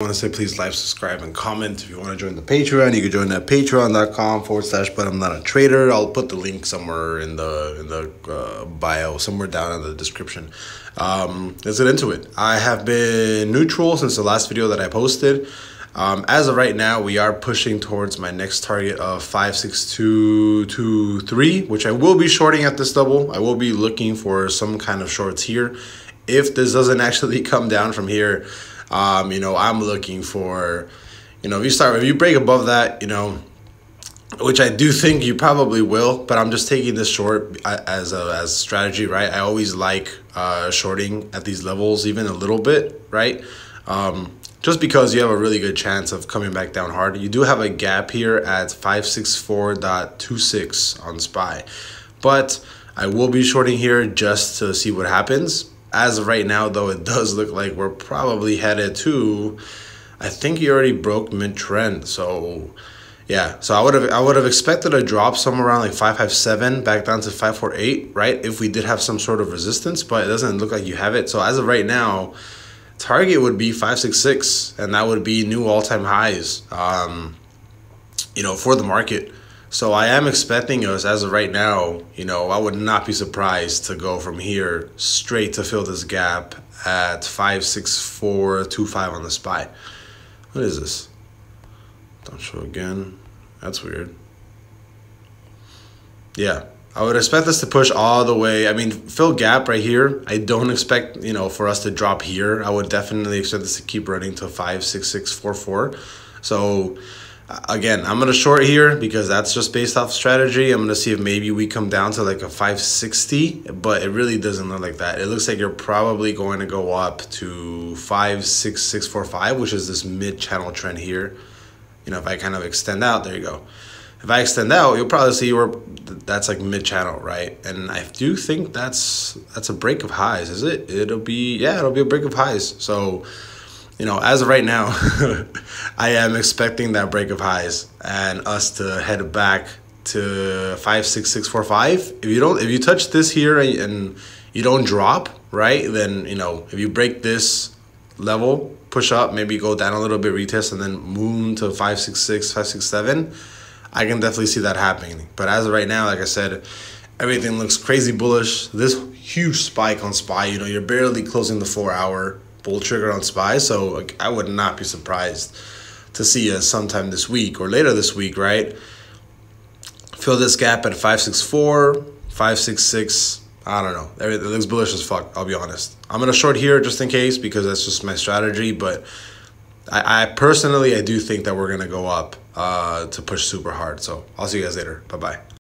I want to say please like, subscribe, and comment. If you want to join the Patreon, you can join at patreon.com/but I'm not a trader. I'll put the link somewhere in the bio, somewhere down in the description. Let's get into it. I have been neutral since the last video that I posted. As of right now, we are pushing towards my next target of 56223, which I will be shorting at this level. I will be looking for some kind of shorts here. If this doesn't actually come down from here, I'm looking for, if you break above that, which I do think you probably will, but I'm just taking this short as strategy, right? I always like shorting at these levels, even a little bit, right? Just because you have a really good chance of coming back down hard. You do have a gap here at 564.26 on SPY, but I will be shorting here just to see what happens. As of right now, though, it does look like we're probably headed to, I think he already broke mid-trend. So, yeah. So I would have expected a drop somewhere around like 557 back down to 548, right? If we did have some sort of resistance, but it doesn't look like you have it. So as of right now, target would be 566, and that would be new all-time highs, for the market. So I am expecting us, as of right now, I would not be surprised to go from here straight to fill this gap at 56425 on the SPY. What is this? Don't show again. That's weird. Yeah, I would expect us to push all the way. I mean, fill gap right here. I don't expect, for us to drop here. I would definitely expect this to keep running to 56644. So again, I'm going to short here because that's just based off strategy. I'm going to see if maybe we come down to like a 560, but it really doesn't look like that. It looks like you're probably going to go up to 56645, which is this mid-channel trend here. If I kind of extend out, there you go. If I extend out, you'll probably see where that's like mid-channel, right? And I do think that's a break of highs, is it? It'll be a break of highs. So, as of right now, I am expecting that break of highs and us to head back to 56645. If you touch this here and you don't drop, right, then if you break this level, push up, maybe go down a little bit, retest, and then moon to 566, 567, I can definitely see that happening. But as of right now, like I said, everything looks crazy bullish. This huge spike on SPY, you're barely closing the 4-hour bull trigger on SPY, so I would not be surprised to see us sometime this week or later this week, right? Fill this gap at 564, 566. I don't know. It looks bullish as fuck, I'll be honest. I'm going to short here just in case because that's just my strategy, but I personally do think that we're going to go up to push super hard. So I'll see you guys later. Bye-bye.